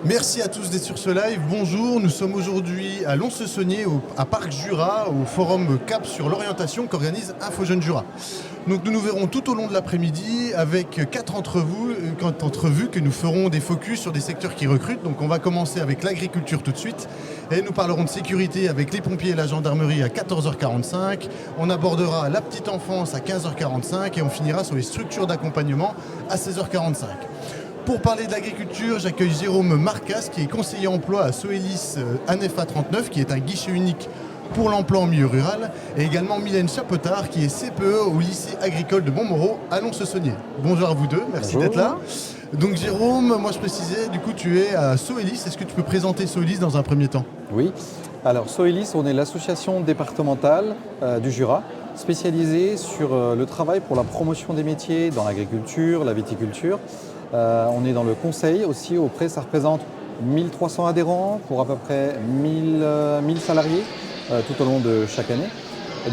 Merci à tous d'être sur ce live. Bonjour, nous sommes aujourd'hui à Lons-le-Saunier, à Parc Jura, au forum CAP sur l'orientation qu'organise Info Jeunes Jura. Donc nous nous verrons tout au long de l'après-midi avec quatre entrevues que nous ferons des focus sur des secteurs qui recrutent. Donc on va commencer avec l'agriculture tout de suite et nous parlerons de sécurité avec les pompiers et la gendarmerie à 14h45. On abordera la petite enfance à 15h45 et on finira sur les structures d'accompagnement à 16h45. Pour parler de l'agriculture, j'accueille Jérôme Marcas, qui est conseiller emploi à Soelis ANEFA 39, qui est un guichet unique pour l'emploi en milieu rural, et également Mylène Chapotard, qui est CPE au lycée agricole de Montmoreau à Lons-le-Saunier. Bonjour à vous deux, merci d'être là. Donc Jérôme, moi je précisais, du coup tu es à Soelis, est-ce que tu peux présenter Soelis dans un premier temps ? Oui, alors Soelis, on est l'association départementale du Jura, spécialisée sur le travail pour la promotion des métiers dans l'agriculture, la viticulture. On est dans le conseil aussi, ça représente 1300 adhérents pour à peu près 1000 salariés tout au long de chaque année.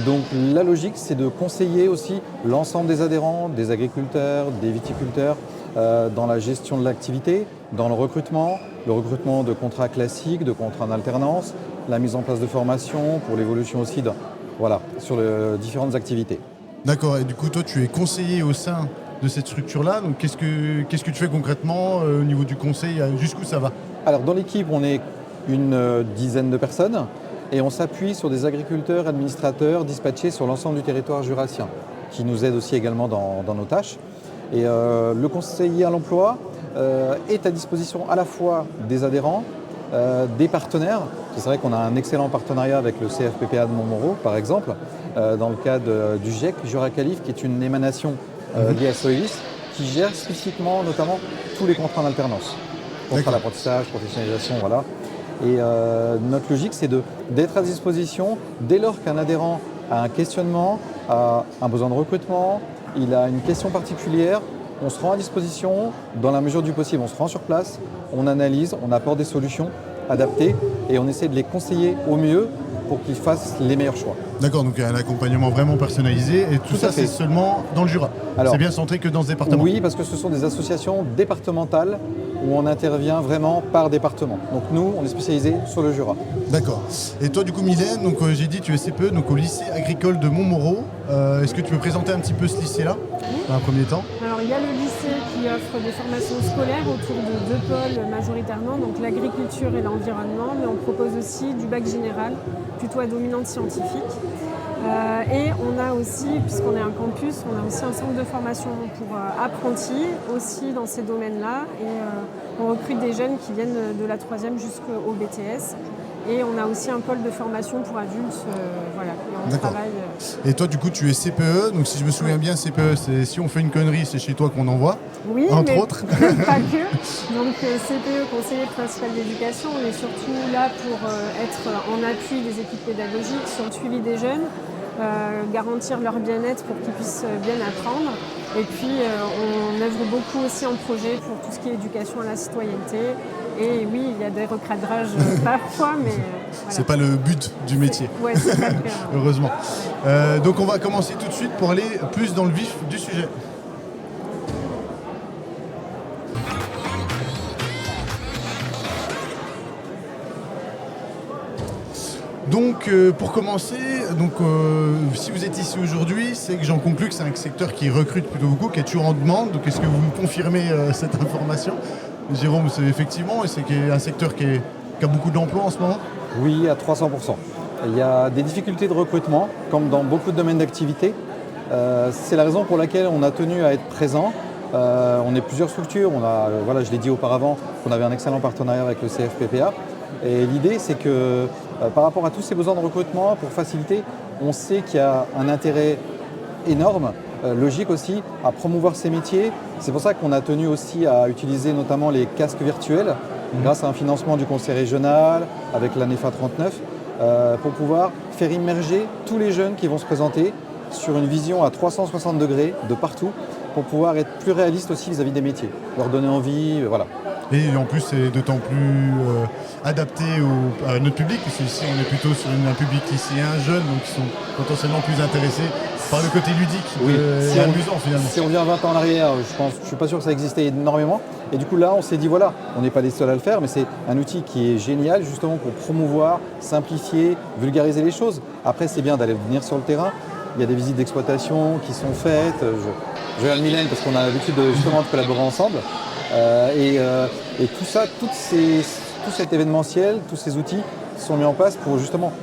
Donc la logique, c'est de conseiller aussi l'ensemble des adhérents, des agriculteurs, des viticulteurs dans la gestion de l'activité, dans le recrutement de contrats classiques, de contrats en alternance, la mise en place de formations pour l'évolution aussi sur les différentes activités. D'accord, et du coup toi tu es conseiller au sein de cette structure-là. Donc qu'est-ce que tu fais concrètement au niveau du conseil, jusqu'où ça va ? Alors dans l'équipe, on est une dizaine de personnes et on s'appuie sur des agriculteurs, administrateurs dispatchés sur l'ensemble du territoire jurassien qui nous aident aussi également dans nos tâches. Et le conseiller à l'emploi est à disposition à la fois des adhérents, des partenaires. C'est vrai qu'on a un excellent partenariat avec le CFPPA de Montmoreau par exemple, dans le cadre du GIEC, Jura Calif, qui est une émanation lié à Soelis, qui gère spécifiquement notamment tous les contrats en alternance. Contrat d'apprentissage, professionnalisation, voilà. Et notre logique, c'est d'être à disposition dès lors qu'un adhérent a un questionnement, a un besoin de recrutement, il a une question particulière, on se rend à disposition, dans la mesure du possible, on se rend sur place, on analyse, on apporte des solutions adaptées et on essaie de les conseiller au mieux pour qu'ils fassent les meilleurs choix. D'accord, donc il y a un accompagnement vraiment personnalisé et tout ça c'est seulement dans le Jura. Alors, c'est bien centré que dans ce département. Oui, parce que ce sont des associations départementales où on intervient vraiment par département. Donc nous, on est spécialisé sur le Jura. D'accord. Et toi du coup Mylène, donc j'ai dit tu es CPE donc au lycée agricole de Montmoreau. Est-ce que tu peux présenter un petit peu ce lycée-là dans un premier temps ? Alors il y a le lycée qui offre des formations scolaires autour de deux pôles majoritairement, donc l'agriculture et l'environnement, mais on propose aussi du bac général, plutôt à dominante scientifique. Et on a aussi, puisqu'on est un campus, on a aussi un centre de formation pour apprentis, aussi dans ces domaines-là. Et on recrute des jeunes qui viennent de la 3e jusqu'au BTS. Et on a aussi un pôle de formation pour adultes, et on travaille... Et toi, du coup, tu es CPE, donc si je me souviens bien, CPE, c'est si on fait une connerie, c'est chez toi qu'on envoie, oui, entre autres. Pas que. Donc CPE, conseiller principal d'éducation, on est surtout là pour être en appui des équipes pédagogiques sur le suivi des jeunes, garantir leur bien-être pour qu'ils puissent bien apprendre. Et puis on œuvre beaucoup aussi en projet pour tout ce qui est éducation à la citoyenneté. Et oui, il y a des recadrages parfois, mais voilà. C'est pas le but du métier. Ouais, c'est pas le cas. Heureusement. Donc on va commencer tout de suite pour aller plus dans le vif du sujet. Donc pour commencer, si vous êtes ici aujourd'hui, c'est que j'en conclus que c'est un secteur qui recrute plutôt beaucoup, qui est toujours en demande. Donc est-ce que vous me confirmez cette information ? Jérôme, c'est effectivement, et c'est un secteur qui a beaucoup d'emplois en ce moment ? Oui, à 300%. Il y a des difficultés de recrutement, comme dans beaucoup de domaines d'activité. C'est la raison pour laquelle on a tenu à être présent. On est plusieurs structures. Je l'ai dit auparavant, qu'on avait un excellent partenariat avec le CFPPA. Et l'idée, c'est que par rapport à tous ces besoins de recrutement, pour faciliter, on sait qu'il y a un intérêt énorme, logique aussi, à promouvoir ces métiers. C'est pour ça qu'on a tenu aussi à utiliser notamment les casques virtuels, grâce à un financement du conseil régional, avec l'ANEFA 39, pour pouvoir faire immerger tous les jeunes qui vont se présenter sur une vision à 360 degrés de partout, pour pouvoir être plus réaliste aussi vis-à-vis des métiers, leur donner envie, voilà. Et en plus, c'est d'autant plus adapté à notre public, parce qu'ici, on est plutôt sur un public lycéen, jeune, donc ils sont potentiellement plus intéressés par le côté ludique et amusant finalement. Si on vient 20 ans en arrière, je suis pas sûr que ça existait énormément. Et du coup, là, on s'est dit, voilà, on n'est pas les seuls à le faire, mais c'est un outil qui est génial justement pour promouvoir, simplifier, vulgariser les choses. Après, c'est bien d'aller venir sur le terrain. Il y a des visites d'exploitation qui sont faites. Je vais à Mylène parce qu'on a l'habitude justement de collaborer ensemble. Et tout ça, tout cet événementiel, tous ces outils sont mis en place pour justement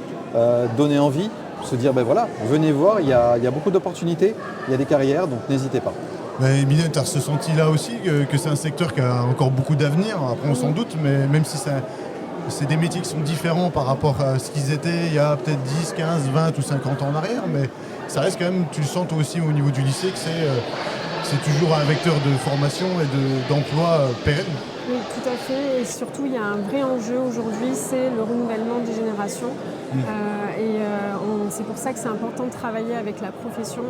donner envie, se dire, ben voilà, venez voir, il y a beaucoup d'opportunités, il y a des carrières, donc n'hésitez pas. Mylène, tu as ressenti là aussi que c'est un secteur qui a encore beaucoup d'avenir, après on s'en doute, mais même si c'est des métiers qui sont différents par rapport à ce qu'ils étaient il y a peut-être 10, 15, 20 ou 50 ans en arrière, mais ça reste quand même, tu le sens toi aussi au niveau du lycée, que c'est toujours un vecteur de formation et d'emploi pérenne. Oui, tout à fait. Et surtout, il y a un vrai enjeu aujourd'hui, c'est le renouvellement des générations. C'est pour ça que c'est important de travailler avec la profession,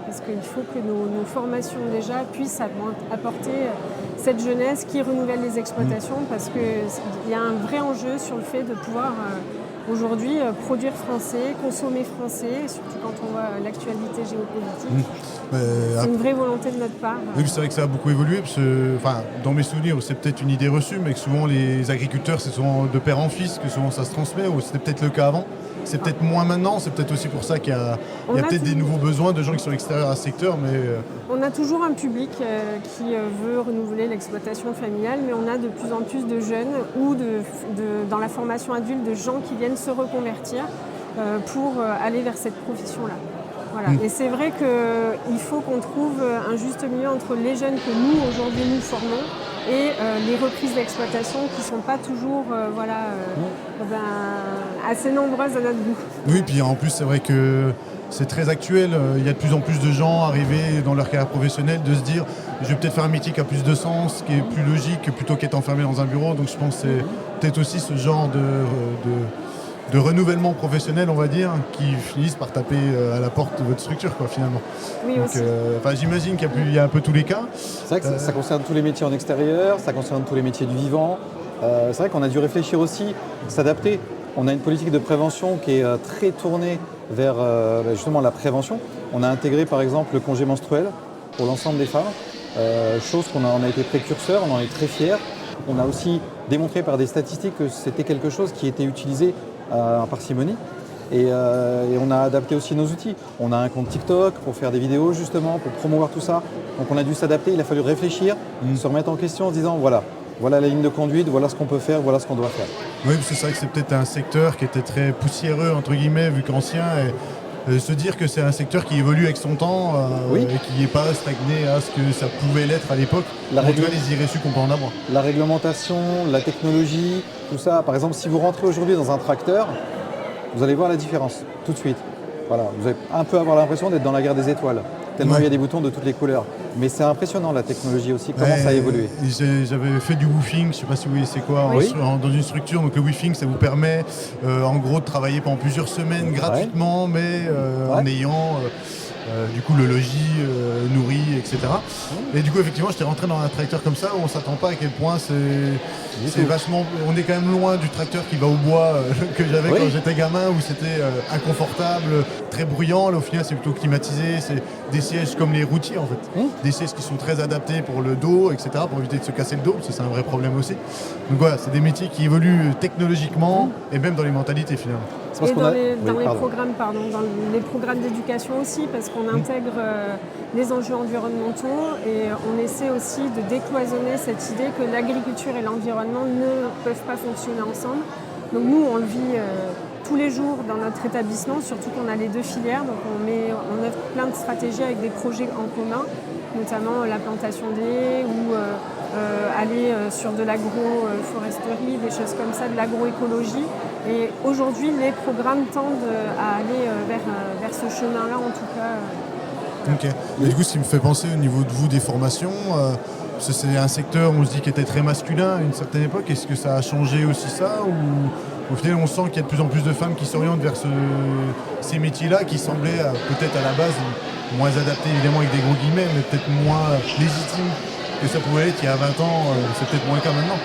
parce qu'il faut que nos formations déjà puissent apporter cette jeunesse qui renouvelle les exploitations, parce qu'il y a un vrai enjeu sur le fait de pouvoir aujourd'hui produire français, consommer français, surtout quand on voit l'actualité géopolitique. C'est une vraie volonté de notre part. Oui, c'est vrai que ça a beaucoup évolué, parce que, dans mes souvenirs, c'est peut-être une idée reçue, mais que souvent les agriculteurs, c'est souvent de père en fils, que souvent ça se transmet, ou c'était peut-être le cas avant. C'est peut-être moins maintenant, c'est peut-être aussi pour ça qu'il y a peut-être des nouveaux besoins de gens qui sont extérieurs à ce secteur. Mais on a toujours un public qui veut renouveler l'exploitation familiale, mais on a de plus en plus de jeunes ou dans la formation adulte, de gens qui viennent se reconvertir pour aller vers cette profession-là. Voilà. Et c'est vrai qu'il faut qu'on trouve un juste milieu entre les jeunes que nous, aujourd'hui, nous formons et les reprises d'exploitation qui ne sont pas toujours assez nombreuses à notre goût. Oui, puis en plus, c'est vrai que c'est très actuel. Il y a de plus en plus de gens arrivés dans leur carrière professionnelle de se dire je vais peut-être faire un métier qui a plus de sens, qui est plus logique plutôt qu'être enfermé dans un bureau. Donc je pense que c'est peut-être aussi ce genre de renouvellement professionnel, on va dire, qui finissent par taper à la porte de votre structure, finalement. Oui, donc, aussi. J'imagine qu'il y a un peu tous les cas. C'est vrai que ça concerne tous les métiers en extérieur, ça concerne tous les métiers du vivant. C'est vrai qu'on a dû réfléchir aussi, s'adapter. On a une politique de prévention qui est très tournée vers justement la prévention. On a intégré par exemple le congé menstruel pour l'ensemble des femmes, chose qu'on a été précurseur, on en est très fiers. On a aussi démontré par des statistiques que c'était quelque chose qui était utilisé en parcimonie. Et on a adapté aussi nos outils. On a un compte TikTok pour faire des vidéos justement, pour promouvoir tout ça. Donc on a dû s'adapter, il a fallu réfléchir, se remettre en question en se disant voilà la ligne de conduite, voilà ce qu'on peut faire, voilà ce qu'on doit faire. Oui, parce que c'est vrai que c'est peut-être un secteur qui était très poussiéreux, entre guillemets, vu qu'ancien. Et se dire que c'est un secteur qui évolue avec son temps et qui n'est pas stagné à ce que ça pouvait l'être à l'époque. En tout cas, les irréçus qu'on peut en avoir. La réglementation, la technologie, tout ça. Par exemple, si vous rentrez aujourd'hui dans un tracteur, vous allez voir la différence tout de suite. Voilà, vous allez un peu avoir l'impression d'être dans la guerre des étoiles. Tellement il y a des boutons de toutes les couleurs. Mais c'est impressionnant la technologie aussi, comment ça a évolué. J'avais fait du woofing, je ne sais pas si vous voyez c'est quoi, dans une structure. Donc le woofing, ça vous permet en gros de travailler pendant plusieurs semaines gratuitement, mais en ayant du coup le logis nourri, etc. Et du coup effectivement j'étais rentré dans un tracteur comme ça où on ne s'attend pas à quel point c'est vachement... On est quand même loin du tracteur qui va au bois que j'avais quand j'étais gamin, où c'était inconfortable, très bruyant. Là au final c'est plutôt climatisé, c'est des sièges comme les routiers en fait. Des sièges qui sont très adaptés pour le dos, etc. pour éviter de se casser le dos, parce que c'est un vrai problème aussi. Donc voilà, c'est des métiers qui évoluent technologiquement et même dans les mentalités finalement. Et dans les programmes d'éducation aussi, parce qu'on intègre les enjeux environnementaux et on essaie aussi de décloisonner cette idée que l'agriculture et l'environnement ne peuvent pas fonctionner ensemble. Donc nous, on le vit tous les jours dans notre établissement, surtout qu'on a les deux filières. Donc on a plein de stratégies avec des projets en commun, notamment la plantation d'haies ou aller sur de l'agroforesterie, des choses comme ça, de l'agroécologie. Et aujourd'hui, les programmes tendent à aller vers ce chemin-là, en tout cas. Ok. Et du coup, ce qui me fait penser au niveau de vous des formations, parce que c'est un secteur, on se dit, qui était très masculin à une certaine époque. Est-ce que ça a changé aussi ça, ou au final, on sent qu'il y a de plus en plus de femmes qui s'orientent vers ces métiers-là, qui semblaient peut-être à la base moins adaptés, évidemment avec des gros guillemets, mais peut-être moins légitimes que ça pouvait être il y a 20 ans, c'est peut-être moins le cas maintenant,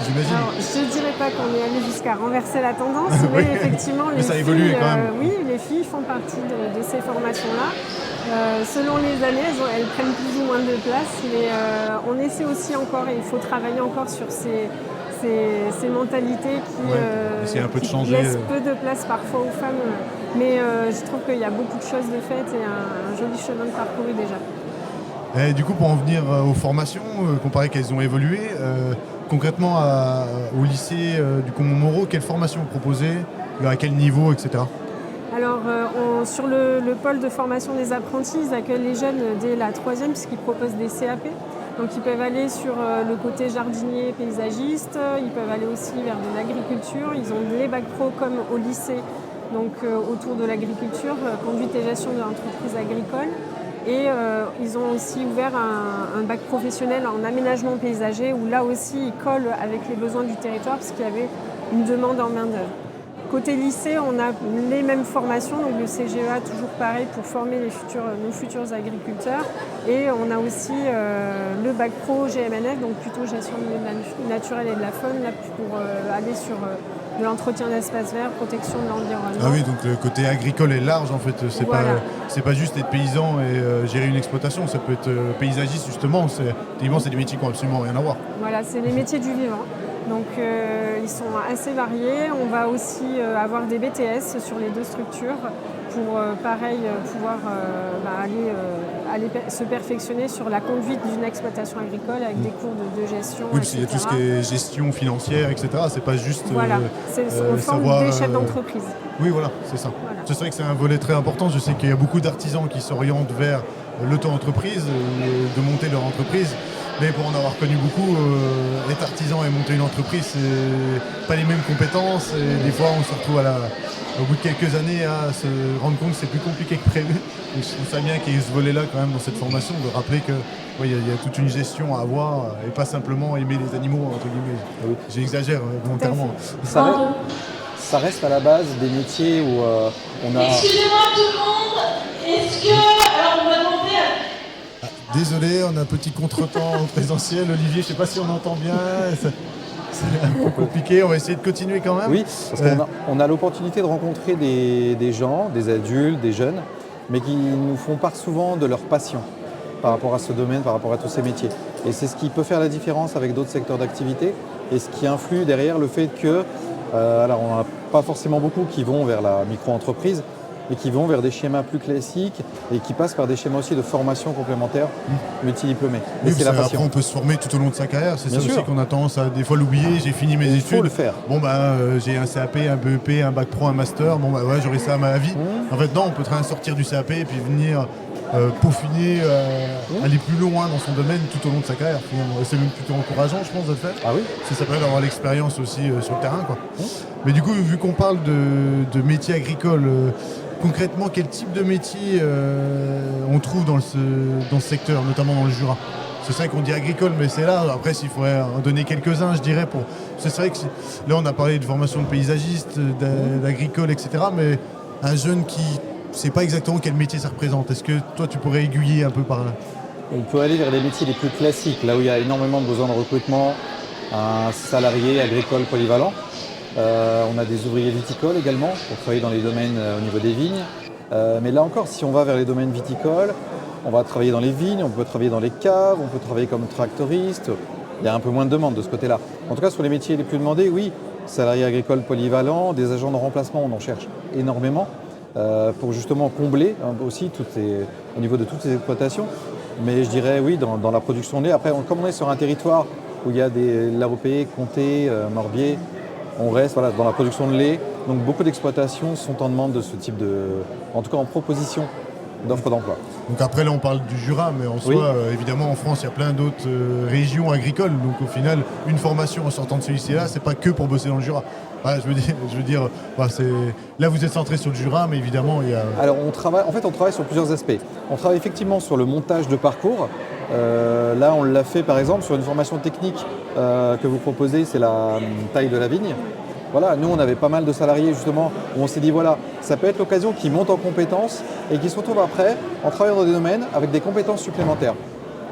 j'imagine. Alors, je ne dirais pas qu'on est allé jusqu'à renverser la tendance, Oui. mais effectivement, Mais ça a évolué quand même. oui, les filles font partie de ces formations-là. Selon les années, elles prennent plus ou moins de place, mais on essaie aussi encore, et il faut travailler encore sur ces mentalités essayer un peu de qui changer. laissent peu de place parfois aux femmes. Mais je trouve qu'il y a beaucoup de choses de faites et un joli chemin de parcouru déjà. Et du coup, pour en venir aux formations, comparé qu'elles ont évolué, concrètement au lycée du Comont-Moreau, quelles formations vous proposez, à quel niveau, etc. Alors, sur le pôle de formation des apprentis, ils accueillent les jeunes dès la 3e puisqu'ils proposent des CAP. Donc, ils peuvent aller sur le côté jardinier, paysagiste, ils peuvent aller aussi vers de l'agriculture. Ils ont les bacs pro comme au lycée, donc autour de l'agriculture, conduite et gestion de l'entreprise agricole. Et ils ont aussi ouvert un bac professionnel en aménagement paysager où là aussi ils collent avec les besoins du territoire parce qu'il y avait une demande en main-d'œuvre. Côté lycée, on a les mêmes formations, donc le CGEA toujours pareil pour former nos futurs agriculteurs. Et on a aussi le bac pro GMNF, donc plutôt gestion du milieu naturel et de la faune, là pour aller sur de l'entretien d'espaces verts, protection de l'environnement. Ah oui, donc le côté agricole est large en fait. Voilà. C'est pas juste être paysan et gérer une exploitation, ça peut être paysagiste justement. C'est des métiers qui n'ont absolument rien à voir. Voilà, c'est les métiers du vivant. Donc ils sont assez variés. On va aussi avoir des BTS sur les deux structures pour pouvoir aller se perfectionner sur la conduite d'une exploitation agricole avec des cours de gestion. Oui, parce qu'il y a tout ce qui est gestion financière, etc. C'est pas juste voilà, on forme des chefs d'entreprise. Oui, voilà, c'est ça. Voilà. C'est vrai que c'est un volet très important. Je sais qu'il y a beaucoup d'artisans qui s'orientent vers l'auto-entreprise, de monter leur entreprise. Mais pour en avoir connu beaucoup, être artisan et monter une entreprise, c'est pas les mêmes compétences. Et des fois, on se retrouve au bout de quelques années à se rendre compte que c'est plus compliqué que prévu. Donc, je trouve ça bien qu'il y ait ce volet-là quand même dans cette formation, de rappeler qu'il y a toute une gestion à avoir et pas simplement aimer les animaux, entre guillemets. Oui. J'exagère volontairement. Ça reste à la base des métiers où on a... Excusez-moi tout le monde, est-ce que... Alors on va demander à... Désolé, on a un petit contretemps en présentiel. Olivier, je ne sais pas si on entend bien. C'est un peu compliqué. On va essayer de continuer quand même. Oui, parce qu'on a l'opportunité de rencontrer des gens, des adultes, des jeunes, mais qui nous font part souvent de leur passion par rapport à ce domaine, par rapport à tous ces métiers. Et c'est ce qui peut faire la différence avec d'autres secteurs d'activité et ce qui influe derrière le fait que, alors on n'a pas forcément beaucoup qui vont vers la micro-entreprise, et qui vont vers des schémas plus classiques et qui passent par des schémas aussi de formation complémentaire multidiplômés. Oui, c'est la après, passion. on peut se former tout au long de sa carrière. C'est Bien ça sûr. aussi qu'on a tendance à des fois l'oublier. J'ai fini mes études. Il faut le faire. Bon, j'ai un CAP, un BEP, un bac pro, un master. Bon, ouais, j'aurai ça à ma vie. En fait, non, on peut très bien sortir du CAP et puis venir peaufiner, aller plus loin dans son domaine tout au long de sa carrière. Finalement. C'est même plutôt encourageant, je pense, de le faire. Ah oui. Ça permet d'avoir l'expérience aussi sur le terrain, quoi. Mais du coup, vu qu'on parle de métiers agricoles, concrètement, quel type de métier on trouve dans ce secteur, notamment dans le Jura? C'est vrai qu'on dit agricole, mais c'est là. Après, s'il faudrait en donner quelques-uns, je dirais. C'est vrai que là, on a parlé de formation de paysagiste, d'agricole, etc. Mais un jeune qui ne sait pas exactement quel métier ça représente, est-ce que toi, tu pourrais aiguiller un peu par là? On peut aller vers les métiers les plus classiques, là où il y a énormément de besoins de recrutement, un salarié agricole polyvalent. On a des ouvriers viticoles également pour travailler dans les domaines au niveau des vignes. Mais là encore, si on va vers les domaines viticoles, on va travailler dans les vignes, on peut travailler dans les caves, on peut travailler comme tractoriste. Il y a un peu moins de demandes de ce côté-là. En tout cas, sur les métiers les plus demandés, oui, salariés agricoles polyvalents, des agents de remplacement, on en cherche énormément pour justement combler aussi au niveau de toutes ces exploitations. Mais je dirais oui, dans la production de lait. Après, comme on est sur un territoire où il y a des Laropé, Comté, Morbier, on reste dans la production de lait. Donc beaucoup d'exploitations sont en demande de ce type en tout cas en proposition d'offres d'emploi. Donc après là on parle du Jura, mais en soi évidemment en France il y a plein d'autres régions agricoles. Donc au final une formation en sortant de ce lycée-là, c'est pas que pour bosser dans le Jura. Je veux dire là vous êtes centré sur le Jura, mais évidemment il y a... Alors on travaille sur plusieurs aspects. On travaille effectivement sur le montage de parcours. Là on l'a fait par exemple sur une formation technique que vous proposez, c'est la taille de la vigne. Voilà, nous on avait pas mal de salariés justement où on s'est dit voilà, ça peut être l'occasion qu'ils montent en compétences et qu'ils se retrouvent après en travaillant dans des domaines avec des compétences supplémentaires.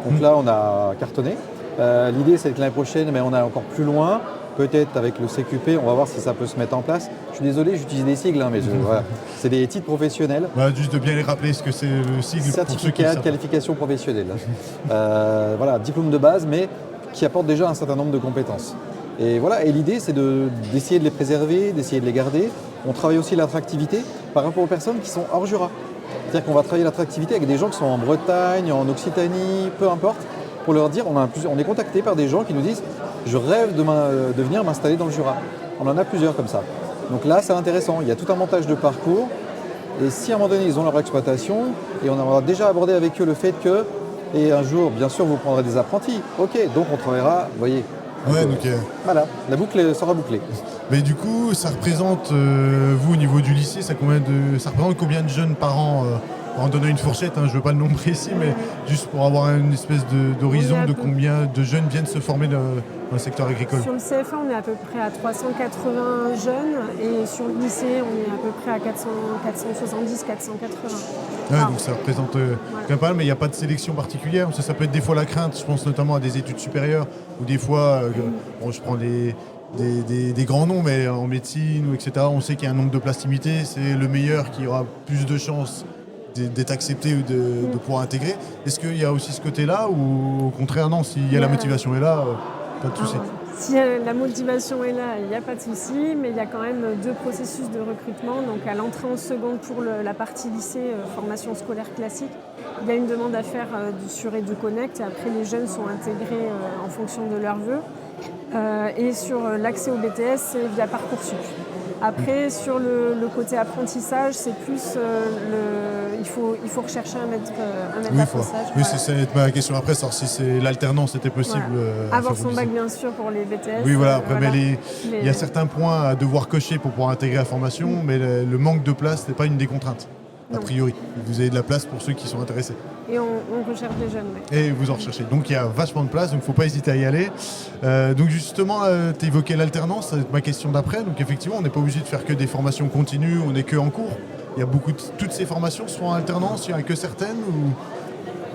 Donc là, on a cartonné. L'idée, c'est que l'année prochaine, mais on est encore plus loin. Peut-être avec le CQP, on va voir si ça peut se mettre en place. Je suis désolé, j'utilise des sigles, mais voilà. C'est des titres professionnels. Juste de bien les rappeler, ce que c'est le sigle pour ceux qui Certificat de savent. qualification professionnelle. Voilà, diplôme de base, mais qui apporte déjà un certain nombre de compétences. Et voilà, et l'idée, c'est d'essayer de les préserver, d'essayer de les garder. On travaille aussi l'attractivité par rapport aux personnes qui sont hors Jura. C'est-à-dire qu'on va travailler l'attractivité avec des gens qui sont en Bretagne, en Occitanie, peu importe, pour leur dire, on est contacté par des gens qui nous disent « je rêve de venir m'installer dans le Jura ». On en a plusieurs comme ça. Donc là, c'est intéressant. Il y a tout un montage de parcours. Et si à un moment donné, ils ont leur exploitation, et on aura déjà abordé avec eux le fait que, et un jour, bien sûr, vous prendrez des apprentis. Ok, donc on travaillera, vous voyez. Voilà, la boucle sera bouclée. Mais du coup, ça représente, vous au niveau du lycée, ça représente combien de jeunes par an en donnant une fourchette, je ne veux pas le nombre précis, mais juste pour avoir une espèce d'horizon de combien de jeunes viennent se former dans le secteur agricole. Sur le CFA, on est à peu près à 380 jeunes et sur le lycée, on est à peu près à 470, 480. Donc ça représente quand même pas mal, mais il n'y a pas de sélection particulière. Ça peut être des fois la crainte, je pense notamment à des études supérieures, ou des fois, je prends des grands noms, mais en médecine, etc., on sait qu'il y a un nombre de places limitées, c'est le meilleur qui aura plus de chances d'être accepté ou de pouvoir intégrer. Est-ce qu'il y a aussi ce côté-là, ou au contraire, non, s'il y a la motivation est là, pas de souci? Si la motivation est là, il n'y a pas de souci, mais il y a quand même 2 processus de recrutement. Donc à l'entrée en seconde pour la partie lycée, formation scolaire classique, il y a une demande à faire sur EduConnect et après les jeunes sont intégrés en fonction de leurs vœux. Et sur l'accès au BTS, c'est via Parcoursup. Après, sur le côté apprentissage, c'est plus il faut rechercher un maître d'apprentissage. Oui, c'est ma question après, savoir si c'est l'alternance était possible. Avoir son bac, bien sûr, pour les BTS. Oui, voilà. Après, mais il y a certains points à devoir cocher pour pouvoir intégrer la formation, mais le manque de place n'est pas une des contraintes. A priori, vous avez de la place pour ceux qui sont intéressés. Et on recherche des jeunes. Oui. Et vous en recherchez. Donc il y a vachement de place, donc il ne faut pas hésiter à y aller. Donc justement, tu évoquais l'alternance, c'est ma question d'après. Donc effectivement, on n'est pas obligé de faire que des formations continues, on n'est que en cours. Il y a toutes ces formations sont en alternance, il n'y en a que certaines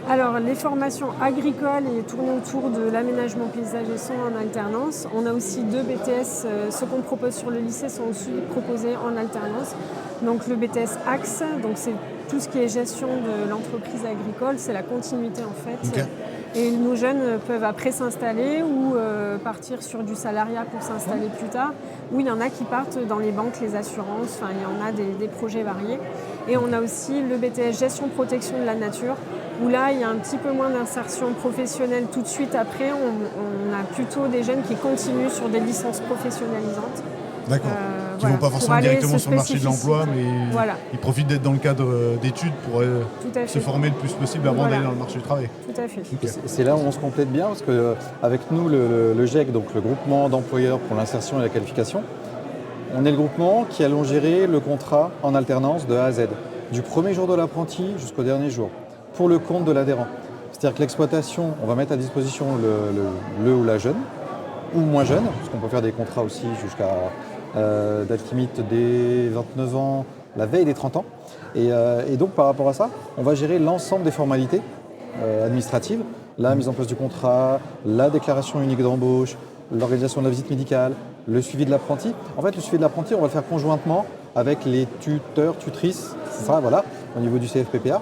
Alors, les formations agricoles et tournées autour de l'aménagement paysager sont en alternance. On a aussi 2 BTS. Ceux qu'on propose sur le lycée sont aussi proposés en alternance. Donc, le BTS Axe, donc c'est tout ce qui est gestion de l'entreprise agricole, c'est la continuité en fait. Okay. Et nos jeunes peuvent après s'installer ou partir sur du salariat pour s'installer plus tard. Ou il y en a qui partent dans les banques, les assurances, il y en a des projets variés. Et on a aussi le BTS Gestion Protection de la Nature, où là, il y a un petit peu moins d'insertion professionnelle tout de suite après. On a plutôt des jeunes qui continuent sur des licences professionnalisantes. D'accord. Qui ne vont pas forcément directement sur le marché de l'emploi, mais ils profitent d'être dans le cadre d'études pour se former le plus possible avant d'aller dans le marché du travail. Tout à fait. Okay. C'est là où on se complète bien, parce qu'avec nous, le GEC, donc le groupement d'employeurs pour l'insertion et la qualification, on est le groupement qui allons gérer le contrat en alternance de A à Z, du premier jour de l'apprenti jusqu'au dernier jour, pour le compte de l'adhérent. C'est-à-dire que l'exploitation, on va mettre à disposition le ou la jeune, ou moins jeune, parce qu'on peut faire des contrats aussi jusqu'à date limite des 29 ans, la veille des 30 ans. Et donc par rapport à ça, on va gérer l'ensemble des formalités administratives, la mise en place du contrat, la déclaration unique d'embauche, l'organisation de la visite médicale, le suivi de l'apprenti. En fait, le suivi de l'apprenti, on va le faire conjointement avec les tuteurs, tutrices, c'est ça, voilà, au niveau du CFPPA.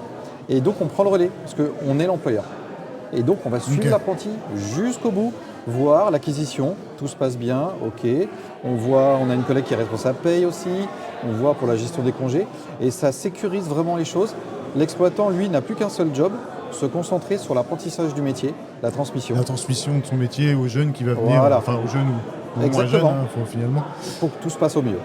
Et donc on prend le relais, parce qu'on est l'employeur. Et donc on va suivre l'apprenti jusqu'au bout, voir l'acquisition, tout se passe bien, ok. On a une collègue qui est responsable paye aussi, on voit pour la gestion des congés, et ça sécurise vraiment les choses. L'exploitant, lui, n'a plus qu'un seul job, se concentrer sur l'apprentissage du métier, la transmission. La transmission de son métier aux jeunes qui va venir, voilà. Enfin aux jeunes ou moins jeunes, finalement. Pour que tout se passe au mieux.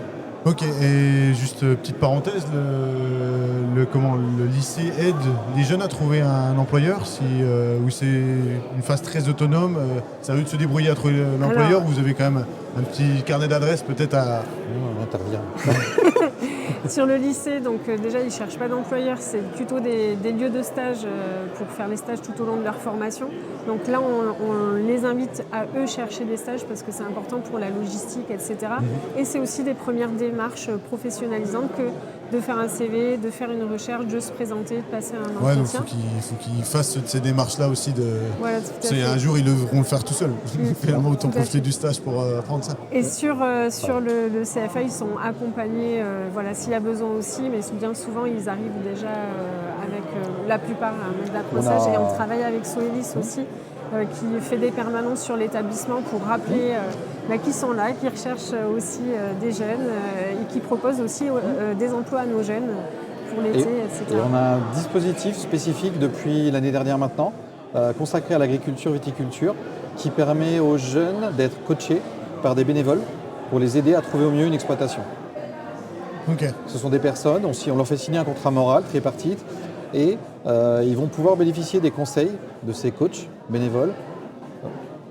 Ok, et juste petite parenthèse, le lycée aide les jeunes à trouver un employeur ou c'est une phase très autonome, c'est à eux de se débrouiller à trouver l'employeur. Vous avez quand même un petit carnet d'adresses peut-être à... On intervient. Sur le lycée, donc déjà ils ne cherchent pas d'employeur, c'est plutôt des lieux de stage pour faire les stages tout au long de leur formation. Donc là on les invite à eux chercher des stages parce que c'est important pour la logistique, etc. Et c'est aussi des premières démarches professionnalisantes que de faire un CV, de faire une recherche, de se présenter, de passer un Ouais, donc entretien. il faut qu'ils fassent ces démarches-là aussi. Voilà, tout à Parce fait. qu'un jour, ils devront le faire tout seuls. Finalement, autant Tout à profiter fait. du stage pour apprendre ça. Et sur le CFA, ils sont accompagnés, voilà, s'il y a besoin aussi, mais bien souvent, ils arrivent déjà avec la plupart un maître d'apprentissage. Et on travaille avec Soelis aussi, qui fait des permanences sur l'établissement pour rappeler qui sont là, qui recherchent aussi des jeunes et qui proposent aussi des emplois à nos jeunes pour l'été, etc. Et on a un dispositif spécifique depuis l'année dernière maintenant, consacré à l'agriculture viticulture, qui permet aux jeunes d'être coachés par des bénévoles pour les aider à trouver au mieux une exploitation. Ok. Ce sont des personnes, on leur fait signer un contrat moral tripartite et ils vont pouvoir bénéficier des conseils de ces coachs bénévoles.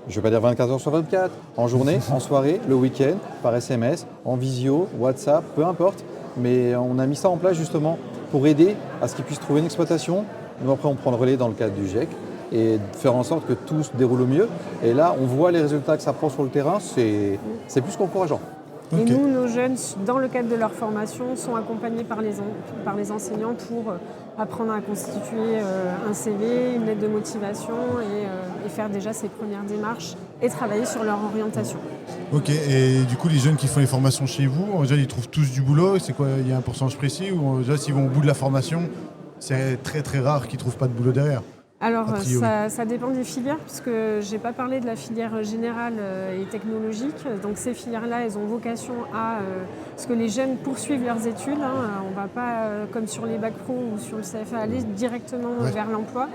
Je ne vais pas dire 24 heures sur 24, en journée, en soirée, le week-end, par SMS, en visio, WhatsApp, peu importe. Mais on a mis ça en place justement pour aider à ce qu'ils puissent trouver une exploitation. Nous après on prend le relais dans le cadre du GIEC et faire en sorte que tout se déroule au mieux. Et là on voit les résultats que ça prend sur le terrain, c'est plus qu'encourageant. Et Ok. nous, nos jeunes, dans le cadre de leur formation, sont accompagnés par les enseignants pour apprendre à constituer un CV, une lettre de motivation et faire déjà ces premières démarches et travailler sur leur orientation. Ok, et du coup, les jeunes qui font les formations chez vous, déjà, ils trouvent tous du boulot. C'est quoi, il y a un pourcentage précis ou déjà, s'ils vont au bout de la formation, c'est très très rare qu'ils ne trouvent pas de boulot derrière? Alors A priori. ça dépend des filières, puisque je n'ai pas parlé de la filière générale et technologique. Donc ces filières-là, elles ont vocation à ce que les jeunes poursuivent leurs études. On ne va pas, comme sur les bacs pro ou sur le CFA, aller directement vers l'emploi.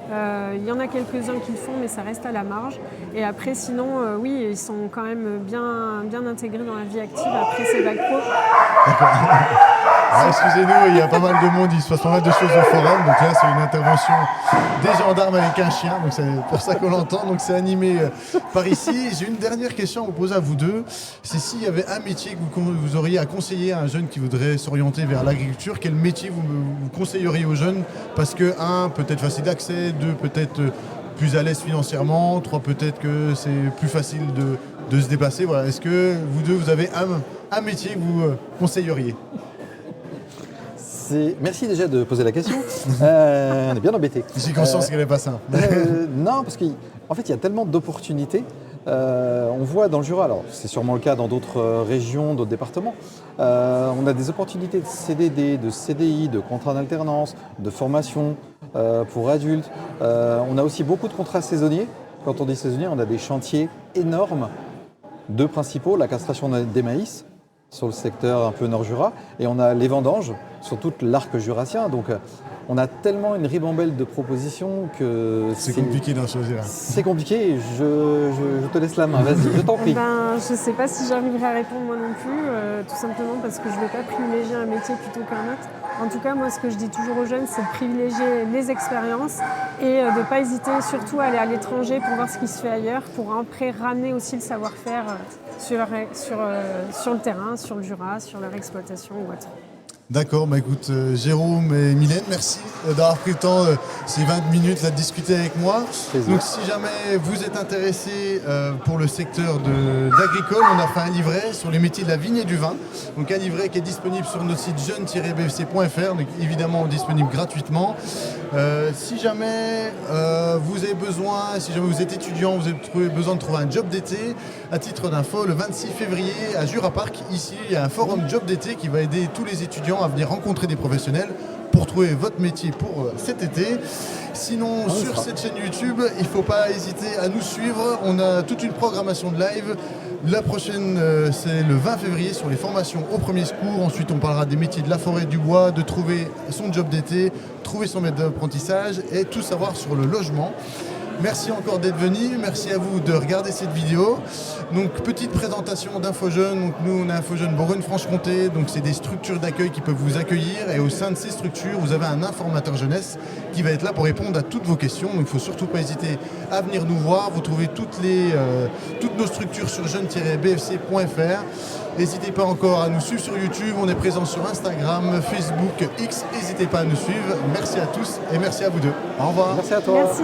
Il y en a quelques-uns qui le font, mais ça reste à la marge. Et après, sinon, oui, ils sont quand même bien intégrés dans la vie active après ces bacs pro. Ah, excusez-nous, il y a pas mal de monde, il se passe pas mal de choses au forum. Donc là, c'est une intervention des gendarmes avec un chien. Donc c'est pour ça qu'on l'entend. Donc c'est animé par ici. J'ai une dernière question à vous poser à vous deux. C'est s'il y avait un métier que vous auriez à conseiller à un jeune qui voudrait s'orienter vers l'agriculture, quel métier vous conseilleriez aux jeunes? Parce que, un, peut-être facile d'accès, deux, peut-être plus à l'aise financièrement, trois, peut-être que c'est plus facile de se déplacer. Voilà. Est-ce que vous deux, vous avez un métier que vous conseilleriez? Merci déjà de poser la question. On est bien embêtés. J'ai conscience qu'elle n'est pas simple. Non, parce qu'en fait, il y a tellement d'opportunités. On voit dans le Jura, alors c'est sûrement le cas dans d'autres régions, d'autres départements, on a des opportunités de CDD, de CDI, de contrats en alternance, de formation pour adultes. On a aussi beaucoup de contrats saisonniers. Quand on dit saisonnier, on a des chantiers énormes, deux principaux, la castration des maïs, sur le secteur un peu Nord-Jura, et on a les vendanges sur tout l'arc jurassien. Donc on a tellement une ribambelle de propositions que C'est compliqué d'en choisir un. C'est compliqué, je te laisse la main, vas-y, je t'en prie. Je ne sais pas si j'arriverai à répondre moi non plus, tout simplement parce que je ne veux pas privilégier un métier plutôt qu'un autre. En tout cas, moi, ce que je dis toujours aux jeunes, c'est de privilégier les expériences et de ne pas hésiter surtout à aller à l'étranger pour voir ce qui se fait ailleurs, pour après ramener aussi le savoir-faire sur le terrain, sur le Jura, sur leur exploitation ou autre. D'accord, bah écoute, Jérôme et Mylène, merci d'avoir pris le temps, ces 20 minutes, là, de discuter avec moi. Plaisir. Donc si jamais vous êtes intéressé pour le secteur d'agricole, on a fait un livret sur les métiers de la vigne et du vin. Donc un livret qui est disponible sur notre site jeune-bfc.fr, donc évidemment disponible gratuitement. Si jamais vous avez besoin, si jamais vous êtes étudiant, vous avez besoin de trouver un job d'été, à titre d'info, le 26 février à Jura Park, ici, il y a un forum job d'été qui va aider tous les étudiants à venir rencontrer des professionnels pour trouver votre métier pour cet été. Sinon, sur cette chaîne YouTube, il ne faut pas hésiter à nous suivre. On a toute une programmation de live. La prochaine, c'est le 20 février sur les formations au premier secours. Ensuite, on parlera des métiers de la forêt et du bois, de trouver son job d'été, trouver son maître d'apprentissage et tout savoir sur le logement. Merci encore d'être venu, merci à vous de regarder cette vidéo. Donc petite présentation d'InfoJeunes. Donc nous on est InfoJeunes Bourgogne-Franche-Comté, donc c'est des structures d'accueil qui peuvent vous accueillir et au sein de ces structures vous avez un informateur jeunesse qui va être là pour répondre à toutes vos questions. Donc il ne faut surtout pas hésiter à venir nous voir. Vous trouvez toutes nos structures sur jeune-bfc.fr. N'hésitez pas encore à nous suivre sur YouTube, on est présent sur Instagram, Facebook, X. N'hésitez pas à nous suivre. Merci à tous et merci à vous deux. Au revoir. Merci à toi. Merci.